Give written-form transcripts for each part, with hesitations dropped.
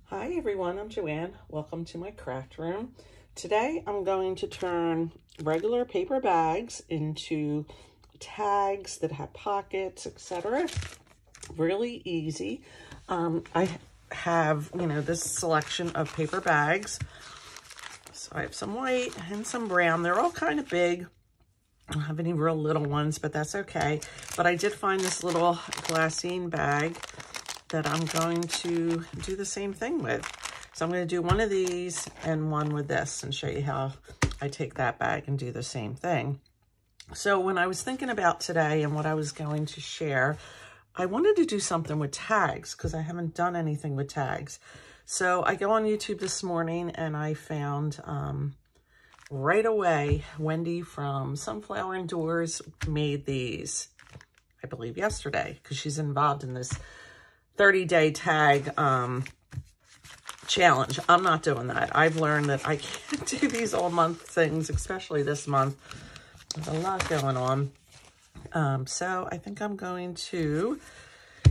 Hi everyone, I'm Joanne. Welcome to my craft room. Today I'm going to turn regular paper bags into tags that have pockets, etc. Really easy. I have, this selection of paper bags. So I have some white and some brown. They're all kind of big. I don't have any real little ones, but that's okay. But I did find this little glassine bag that I'm going to do the same thing with. So I'm going to do one of these and one with this and show you how I take that bag and do the same thing. So when I was thinking about today and what I was going to share, I wanted to do something with tags because I haven't done anything with tags. So I go on YouTube this morning and I found right away, Wendy from Sunflower Indoors made these, I believe yesterday, because she's involved in this 30-day tag challenge. I'm not doing that. I've learned that I can't do these all month things, especially this month. There's a lot going on. So I think I'm going to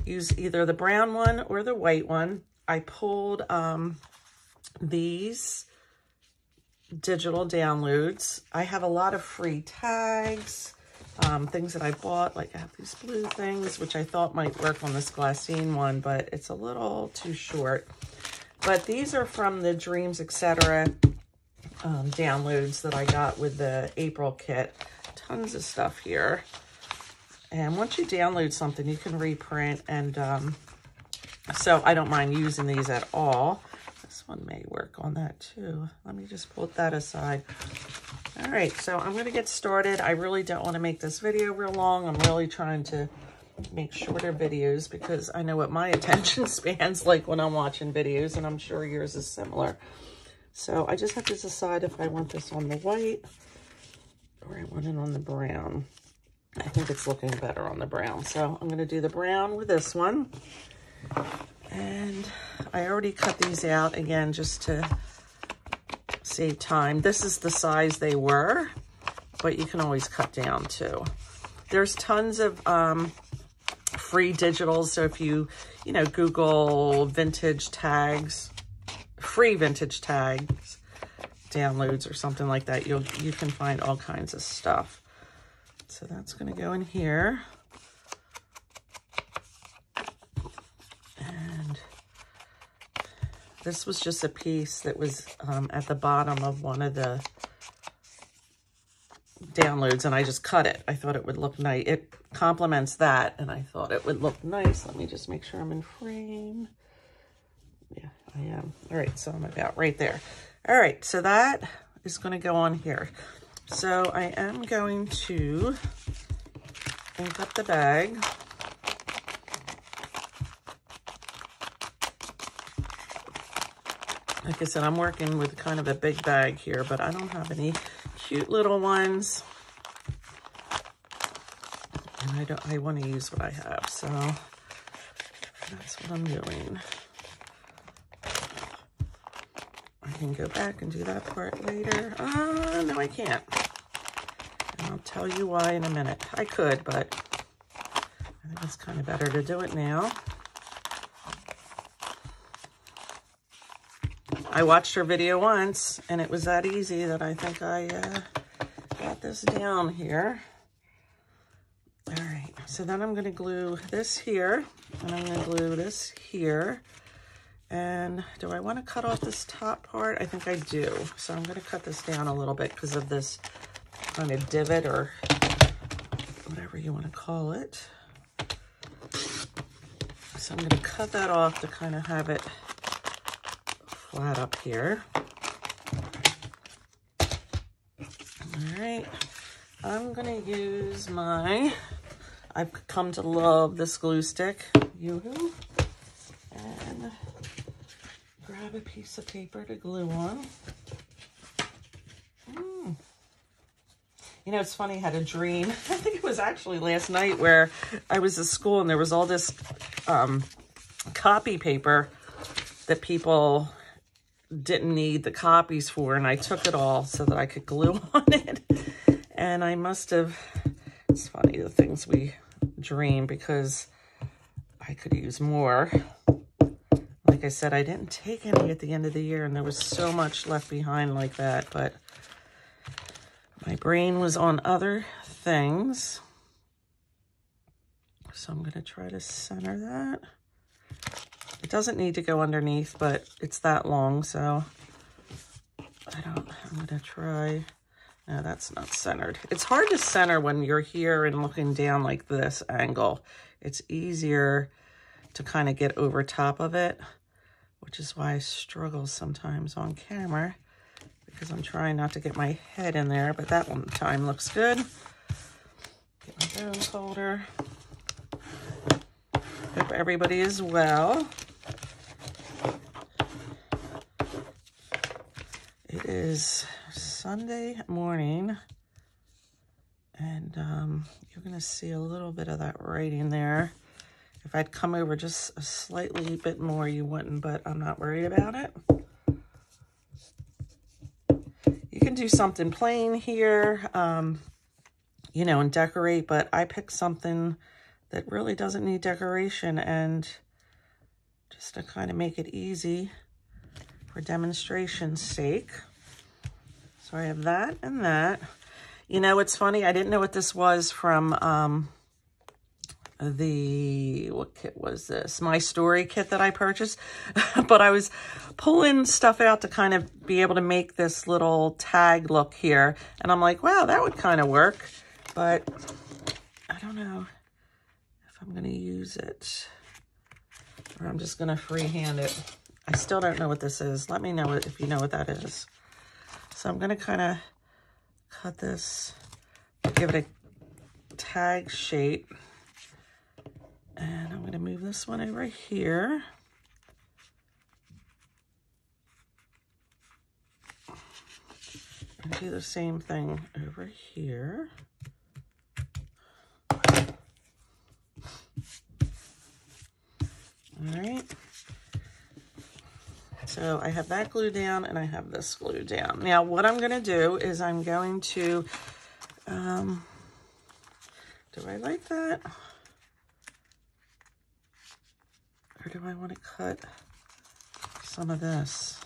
use either the brown one or the white one. I pulled these digital downloads. I have a lot of free tags. Things that I bought, like I have these blue things, which I thought might work on this glassine one, but it's a little too short. But these are from the Dreams, etc. Downloads that I got with the April kit. Tons of stuff here. And once you download something, you can reprint. And so I don't mind using these at all. This one may work on that too. Let me just put that aside. All right, so I'm gonna get started. I really don't wanna make this video real long. I'm really trying to make shorter videos because I know what my attention span's like when I'm watching videos, and I'm sure yours is similar. So I just have to decide if I want this on the white or I want it on the brown. I think it's looking better on the brown. So I'm gonna do the brown with this one. And I already cut these out again just to save time. This is the size they were, but you can always cut down too. There's tons of free digitals. So if you Google vintage tags, free vintage tags, downloads or something like that, you can find all kinds of stuff. So that's going to go in here. This was just a piece that was at the bottom of one of the downloads, and I just cut it. I thought it would look nice. It complements that, and I thought it would look nice. Let me just make sure I'm in frame. Yeah, I am. All right, so I'm about right there. All right, so that is going to go on here. So I am going to ink up the bag. Like I said, I'm working with kind of a big bag here, but I don't have any cute little ones. And I want to use what I have, so that's what I'm doing. I can go back and do that part later. No, I can't. And I'll tell you why in a minute. I could, but I think it's kind of better to do it now. I watched her video once, and it was that easy that I think I got this down here. All right, so then I'm going to glue this here, and I'm going to glue this here. And do I want to cut off this top part? I think I do. So I'm going to cut this down a little bit because of this kind of divot or whatever you want to call it. So I'm going to cut that off to kind of have it flat up here. All right, I'm gonna use I've come to love this glue stick, Yoo-hoo, and grab a piece of paper to glue on. It's funny, I had a dream, I think it was actually last night, where I was at school and there was all this copy paper that people didn't need the copies for, and I took it all so that I could glue on it. And I must have, it's funny the things we dream, because I could use more. like I said, I didn't take any at the end of the year, and there was so much left behind like that, but my brain was on other things. So I'm going to try to center that. It doesn't need to go underneath, but it's that long, so I'm going to try. No, that's not centered. It's hard to center when you're here and looking down like this angle. It's easier to kind of get over top of it, which is why I struggle sometimes on camera, because I'm trying not to get my head in there, but that one time looks good. Get my bone folder. Hope everybody is well. It is Sunday morning, and you're going to see a little bit of that writing there. If I'd come over just a slightly bit more, you wouldn't, but I'm not worried about it. You can do something plain here, you know, and decorate, but I picked something that really doesn't need decoration, and just to kind of make it easy for demonstration's sake. So I have that and that. You know, it's funny, I didn't know what this was from what kit was this? My Story kit that I purchased. But I was pulling stuff out to kind of be able to make this little tag look here. And I'm like, wow, that would kind of work. But I don't know if I'm going to use it, or I'm just going to freehand it. I still don't know what this is. Let me know if you know what that is. So I'm going to kind of cut this, give it a tag shape. And I'm going to move this one over here. And do the same thing over here. All right. So I have that glued down and I have this glued down. Now what I'm going to do is I'm going to, do I like that? Or do I want to cut some of this?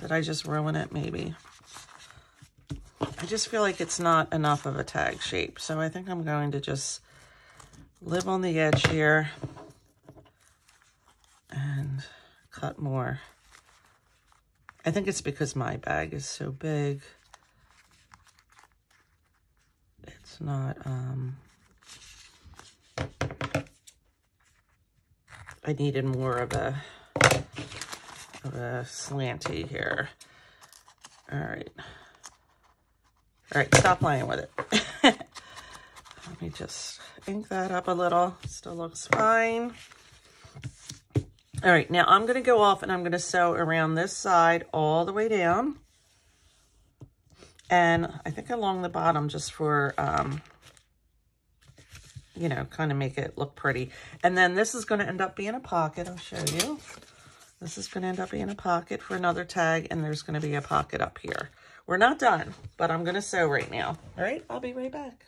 Did I just ruin it maybe? I just feel like it's not enough of a tag shape. So I think I'm going to just live on the edge here and cut more. I think it's because my bag is so big. It's not, I needed more of a slanty here. All right. All right, stop playing with it. Let me just ink that up a little. Still looks fine. All right, now I'm going to go off and I'm going to sew around this side all the way down. And I think along the bottom just for, you know, kind of make it look pretty. And then this is going to end up being a pocket. I'll show you. This is going to end up being a pocket for another tag, and there's going to be a pocket up here. We're not done, but I'm going to sew right now. All right, I'll be right back.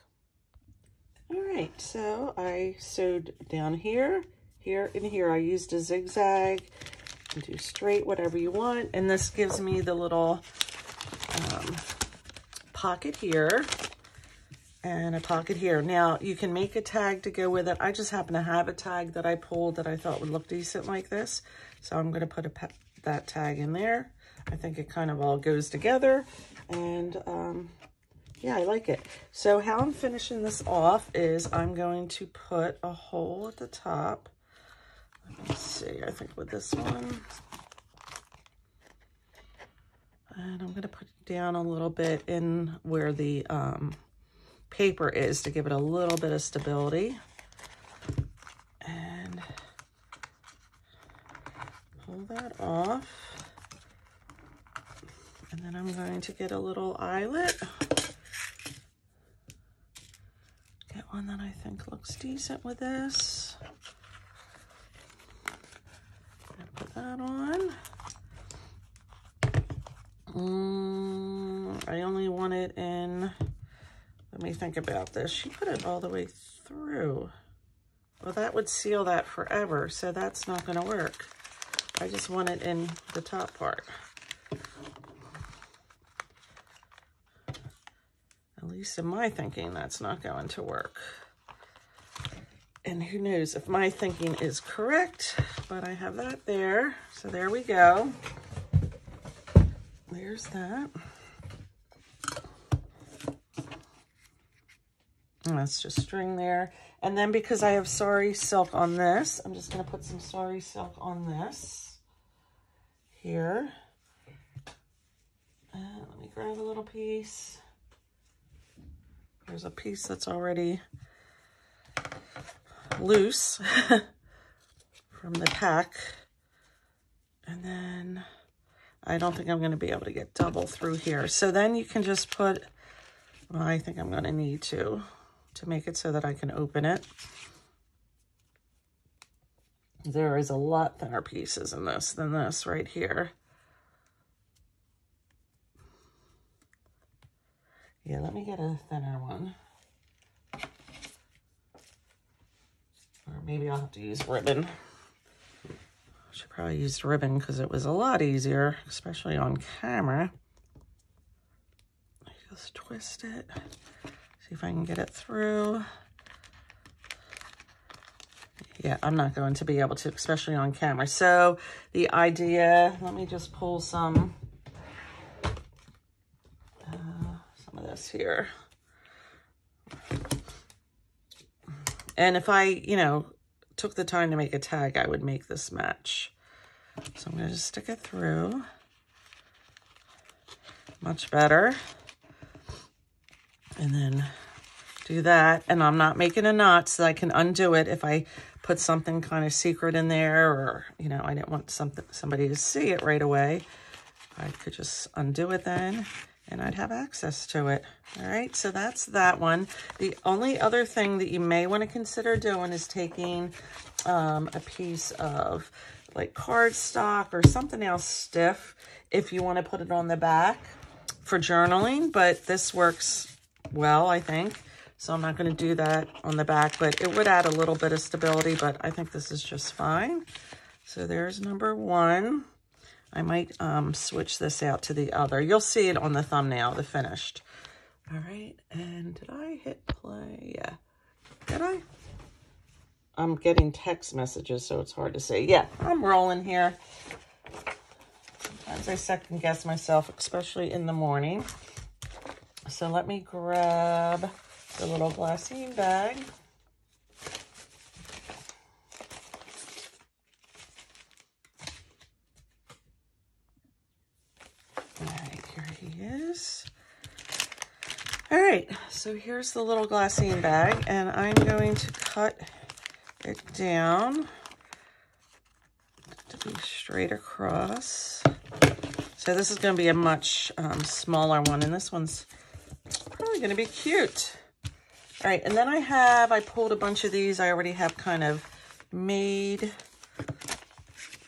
All right, so I sewed down here, here, and here. I used a zigzag. You can do straight, whatever you want. And this gives me the little pocket here and a pocket here. Now, you can make a tag to go with it. I just happen to have a tag that I pulled that I thought would look decent like this. So I'm going to put that tag in there. I think it kind of all goes together. And yeah, I like it. So how I'm finishing this off is I'm going to put a hole at the top. Let me see, I think with this one. And I'm going to put it down a little bit in where the paper is to give it a little bit of stability. And pull that off. And then I'm going to get a little eyelet. Get one that I think looks decent with this. Put that on. I only want it in, let me think about this. She put it all the way through. Well, that would seal that forever, so that's not going to work. I just want it in the top part. At least in my thinking, that's not going to work. And who knows if my thinking is correct, but I have that there. So there we go. There's that. And that's just string there. And then because I have sari silk on this, I'm just going to put some sari silk on this here. Let me grab a little piece. There's a piece that's already loose from the pack. And then I don't think I'm going to be able to get double through here. So then you can just put, well, I think I'm going to need to make it so that I can open it. There is a lot thinner pieces in this than this right here. Yeah, let me get a thinner one. Or maybe I'll have to use ribbon. I should probably use ribbon because it was a lot easier, especially on camera. I just twist it. See if I can get it through. Yeah, I'm not going to be able to, especially on camera. So the idea, let me just pull some of this here. And if I, took the time to make a tag, I would make this match. So I'm going to just stick it through. Much better. And then do that. And I'm not making a knot so I can undo it if I put something kind of secret in there, or, I didn't want somebody to see it right away. I could just undo it then, and I'd have access to it. All right, so that's that one. The only other thing that you may want to consider doing is taking a piece of like cardstock or something else stiff if you want to put it on the back for journaling, but this works well, I think. So I'm not going to do that on the back, but it would add a little bit of stability, but I think this is just fine. So there's number one. I might switch this out to the other. You'll see it on the thumbnail, the finished. All right, and did I hit play? Yeah, did I? I'm getting text messages, so it's hard to say. Yeah, I'm rolling here. Sometimes I second guess myself, especially in the morning. So let me grab the little glassine bag. All right, here he is. All right, so here's the little glassine bag, and I'm going to cut it down to be straight across. So this is going to be a much smaller one, and this one's probably going to be cute. All right, and then I pulled a bunch of these. I already have kind of made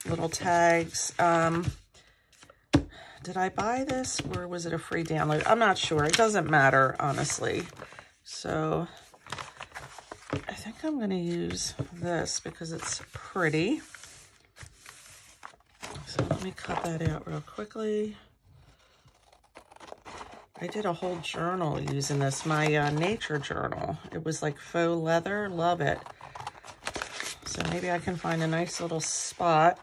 little tags. Did I buy this, or was it a free download? I'm not sure. It doesn't matter, honestly. So I think I'm going to use this because it's pretty. So let me cut that out real quickly. I did a whole journal using this, my nature journal. It was like faux leather. Love it. So maybe I can find a nice little spot.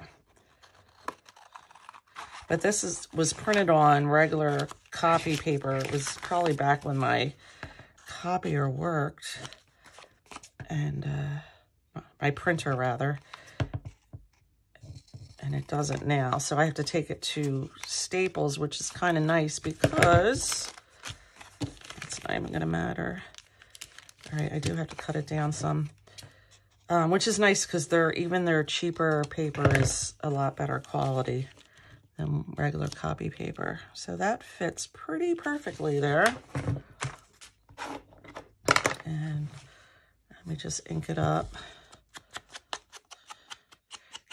But this was printed on regular copy paper. It was probably back when my copier worked. And my printer, rather. And it doesn't now. So I have to take it to Staples, which is kind of nice because it's not even going to matter. All right, I do have to cut it down some. Which is nice because even their cheaper paper is a lot better quality than regular copy paper. So that fits pretty perfectly there. And let me just ink it up.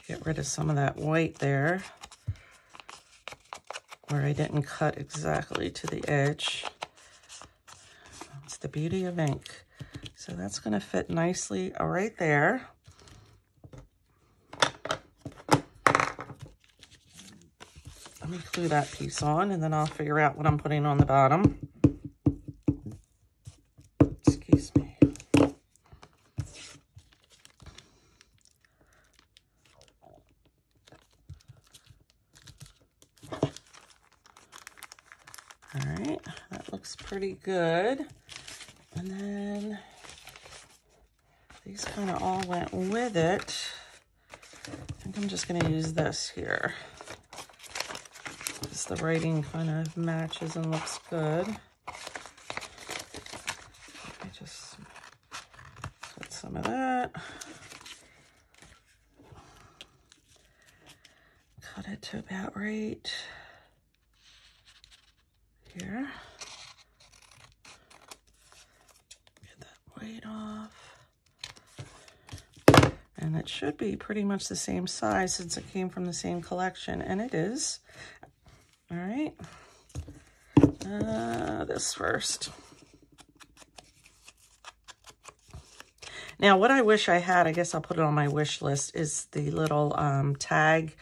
Get rid of some of that white there where I didn't cut exactly to the edge. It's the beauty of ink. So that's going to fit nicely right there. let me glue that piece on, and then I'll figure out what I'm putting on the bottom. Excuse me. All right, that looks pretty good. And then these kind of all went with it. I think I'm just going to use this here, because the writing kind of matches and looks good. I just put some of that. Cut it to about right here. Get that weight off. And it should be pretty much the same size since it came from the same collection, and it is. All right. This first. Now, what I wish I had, I guess I'll put it on my wish list, is the little tag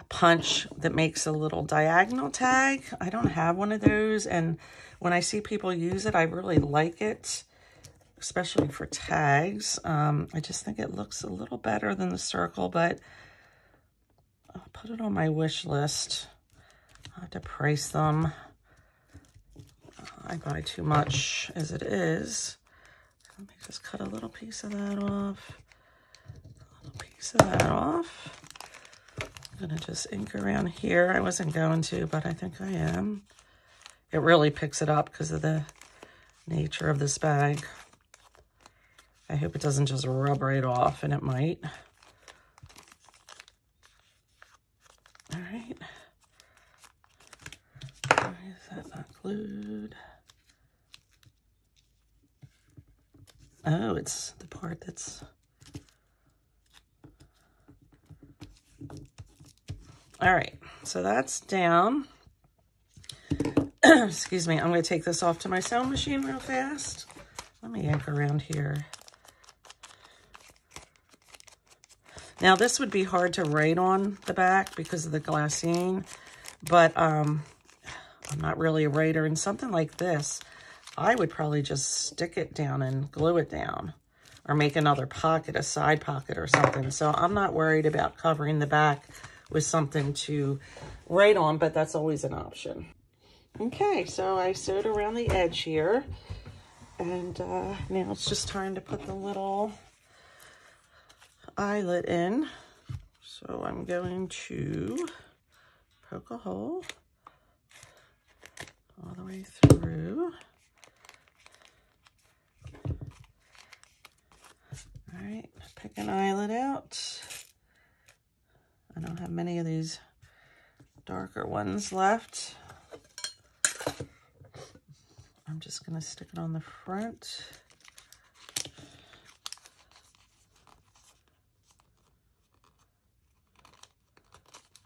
punch that makes a little diagonal tag. I don't have one of those, and when I see people use it, I really like it, especially for tags. I just think it looks a little better than the circle, but I'll put it on my wish list. I have to price them. I buy too much as it is. Let me just cut a little piece of that off. A little piece of that off. I'm gonna just ink around here. I wasn't going to, but I think I am. It really picks it up because of the nature of this bag. I hope it doesn't just rub right off, and it might. All right. Why is that not glued? Oh, it's the part that's... All right, so that's down. Excuse me, I'm going to take this off to my sewing machine real fast. Let me ink around here. Now, this would be hard to write on the back because of the glassine, but I'm not really a writer. And something like this, I would probably just stick it down and glue it down, or make another pocket, a side pocket or something. So I'm not worried about covering the back with something to write on, but that's always an option. Okay, so I sewed around the edge here, and now it's just time to put the little eyelet in. So I'm going to poke a hole all the way through. All right, pick an eyelet out. I don't have many of these darker ones left. I'm just going to stick it on the front.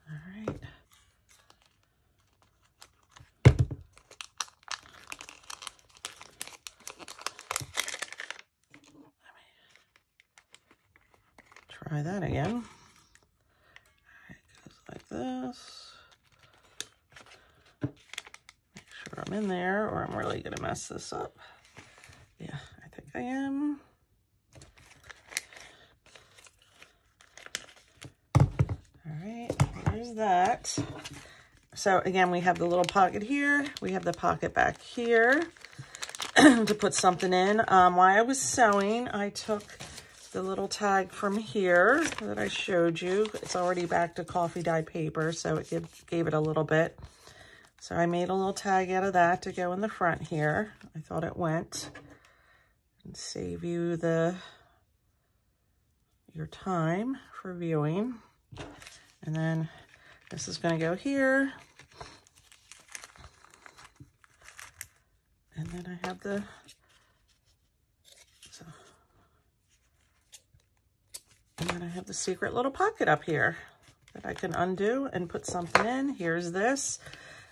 All right. Let me try that again. This. Make sure I'm in there, or I'm really going to mess this up. Yeah, I think I am. All right, there's that. So again, we have the little pocket here. We have the pocket back here to put something in. While I was sewing, I took the little tag from here that I showed you. It's already back to coffee dye paper, so it gave it a little bit. So I made a little tag out of that to go in the front here. I thought it went. And save you your time for viewing. And then this is going to go here. And then I have the... And then I have the secret little pocket up here that I can undo and put something in. Here's this.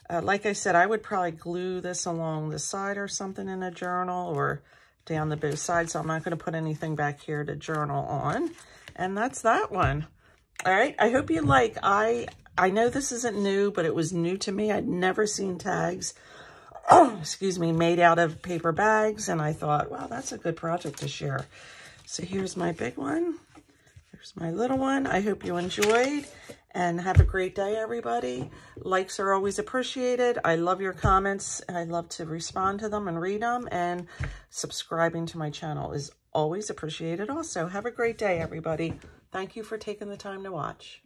Like I said, I would probably glue this along the side or something in a journal, or down the both sides. So I'm not going to put anything back here to journal on. And that's that one. All right. I hope you like. I I know this isn't new, but it was new to me. I'd never seen tags, excuse me, made out of paper bags. And I thought, wow, that's a good project to share. So here's my big one. Here's my little one. I hope you enjoyed and have a great day, everybody. Likes are always appreciated. I love your comments and I love to respond to them and read them. And subscribing to my channel is always appreciated also. Have a great day, everybody. Thank you for taking the time to watch.